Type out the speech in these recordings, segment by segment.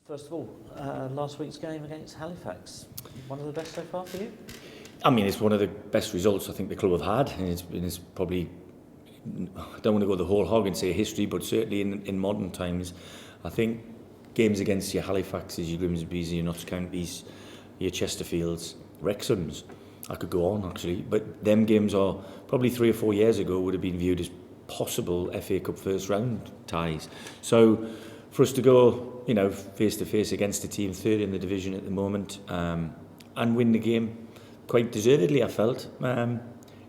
First of all, last week's game against Halifax, one of the best so far for you? I mean, it's one of the best results I think the club have had, and it's probably, I don't want to go the whole hog and say history, but certainly in modern times, I think games against your Halifaxes, your Grimsbys, your Notts Counties, your Chesterfields, Wrexhams, I could go on actually, but them games are probably 3 or 4 years ago would have been viewed as possible FA Cup first round ties. So for us to go, face to face against a team third in the division at the moment, and win the game quite deservedly, I felt.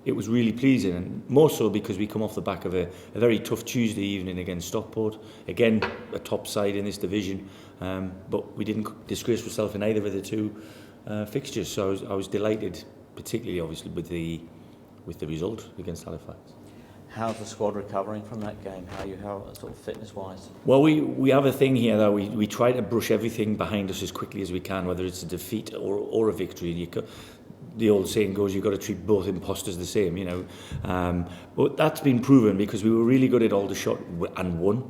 It was really pleasing, and more so because we come off the back of a very tough Tuesday evening against Stockport. Again, a top side in this division, but we didn't disgrace ourselves in either of the two fixtures. So I was delighted, particularly obviously with the result against Halifax. How's the squad recovering from that game? How sort of fitness-wise? Well, we have a thing here that we try to brush everything behind us as quickly as we can, whether it's a defeat or a victory. The old saying goes, you've got to treat both imposters the same, But that's been proven because we were really good at Aldershot and won.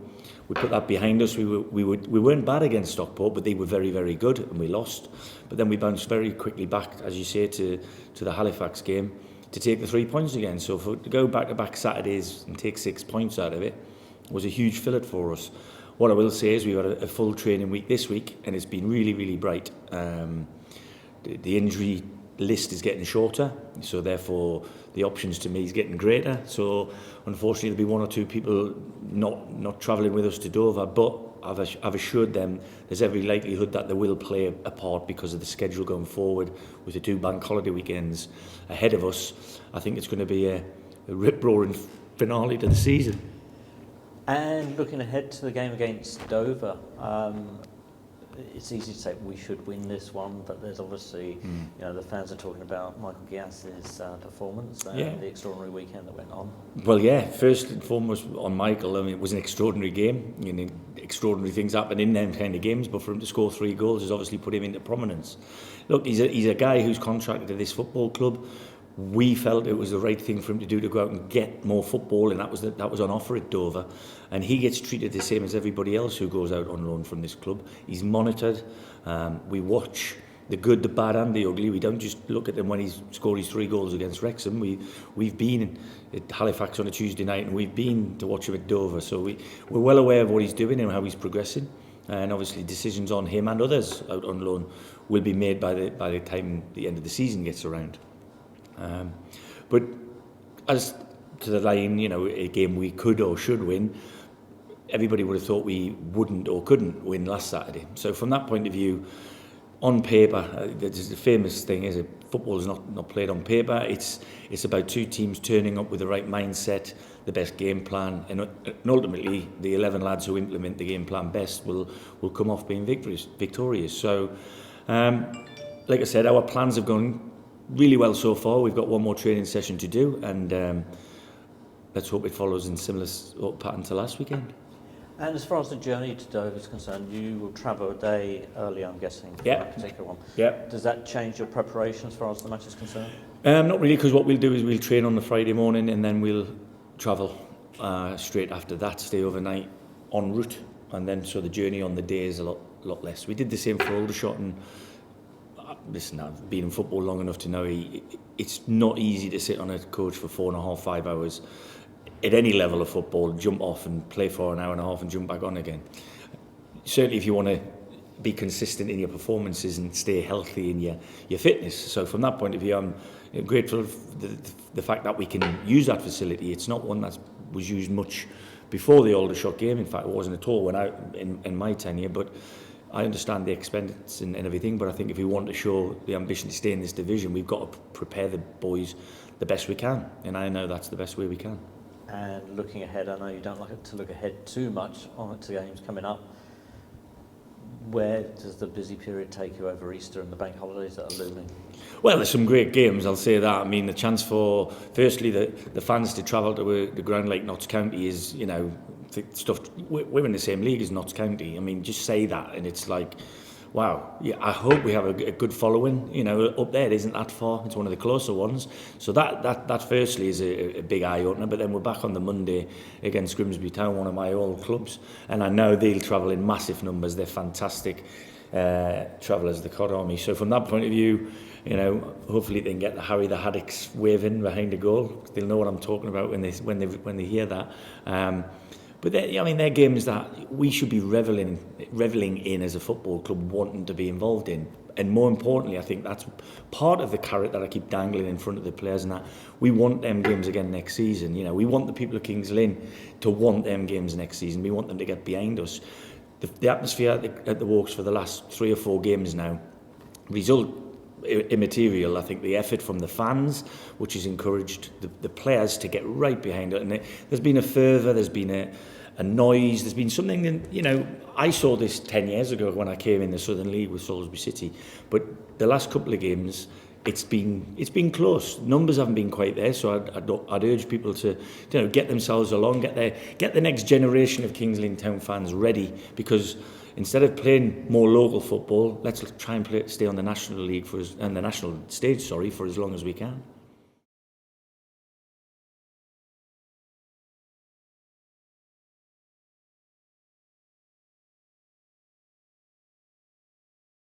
We put that behind us. We weren't bad against Stockport, but they were very, very good, and we lost. But then we bounced very quickly back, as you say, to the Halifax game to take the 3 points again. So to go back-to-back Saturdays and take 6 points out of it was a huge fillet for us. What I will say is we've had a full training week this week, and it's been really, really bright. The injury list is getting shorter, so therefore the options to me is getting greater. So unfortunately there'll be 1 or 2 people not travelling with us to Dover, but I've assured them there's every likelihood that they will play a part because of the schedule going forward with the 2 bank holiday weekends ahead of us. I think it's going to be a rip-roaring finale to the season. And looking ahead to the game against Dover, it's easy to say we should win this one, but there's obviously, the fans are talking about Michael Gias's performance and the extraordinary weekend that went on. Well, yeah, first and foremost on Michael, I mean, it was an extraordinary game. Extraordinary things happen in them kind of games, but for him to score 3 goals has obviously put him into prominence. Look, he's a guy who's contracted to this football club. We felt it was the right thing for him to do, to go out and get more football, and that was on offer at Dover, and he gets treated the same as everybody else who goes out on loan from this club. He's monitored. We watch the good, the bad and the ugly. We don't just look at him when he's scored his 3 goals against Wrexham. We've been at Halifax on a Tuesday night, and we've been to watch him at Dover, so we're well aware of what he's doing and how he's progressing, and obviously decisions on him and others out on loan will be made by the time the end of the season gets around. But as to the line, a game we could or should win, everybody would have thought we wouldn't or couldn't win last Saturday. So from that point of view, on paper, there's the famous thing is football is not played on paper. It's about 2 teams turning up with the right mindset, the best game plan, and ultimately the 11 lads who implement the game plan best will come off being victorious. So, like I said, our plans have gone really well so far. We've got 1 more training session to do, and let's hope it follows in similar pattern to last weekend. And as far as the journey to Dover is concerned, you will travel a day early, I'm guessing, for that particular one. Yeah. Does that change your preparation as far as the match is concerned? Not really, because what we'll do is we'll train on the Friday morning, and then we'll travel straight after that, stay overnight en route, and then so the journey on the day is a lot less. We did the same for Aldershot, and listen, I've been in football long enough to know it's not easy to sit on a coach for 4.5, 5 hours at any level of football, jump off and play for an hour and a half and jump back on again. Certainly if you want to be consistent in your performances and stay healthy in your fitness. So from that point of view, I'm grateful for the fact that we can use that facility. It's not one that was used much before the Aldershot game. In fact, it wasn't at all when in my tenure, but I understand the expense and everything, but I think if we want to show the ambition to stay in this division, we've got to prepare the boys the best we can, and I know that's the best way we can. And looking ahead, I know you don't like to look ahead too much to games coming up. Where does the busy period take you over Easter and the bank holidays that are looming? Well, there's some great games, I'll say that. I mean, the chance for, firstly, the fans to travel to the ground like Notts County is, stuff. We're in the same league as Notts County. I mean, just say that, and it's like, wow, yeah, I hope we have a good following. You know, up there it isn't that far. It's one of the closer ones. So that firstly is a big eye opener. But then we're back on the Monday against Grimsby Town, one of my old clubs, and I know they'll travel in massive numbers. They're fantastic travellers, the Cod Army. So from that point of view, you know, hopefully they can get the Harry the Haddocks waving behind the goal. They'll know what I'm talking about when they hear that. But they're games that we should be reveling in as a football club, wanting to be involved in. And more importantly, I think that's part of the carrot that I keep dangling in front of the players, and that we want them games again next season. You know, we want the people of Kings Lynn to want them games next season. We want them to get behind us. The atmosphere at the Walks for the last 3 or 4 games now, result immaterial. I think the effort from the fans, which has encouraged the players to get right behind it, and there's been a fervour, there's been a noise, there's been something. And you know, I saw this 10 years ago when I came in the Southern League with Salisbury City, but the last couple of games it's been close. Numbers haven't been quite there, so I'd urge people to get themselves along, get the next generation of Kings Lynn Town fans ready, because instead of playing more local football, let's try and stay on the National League the national stage for as long as we can.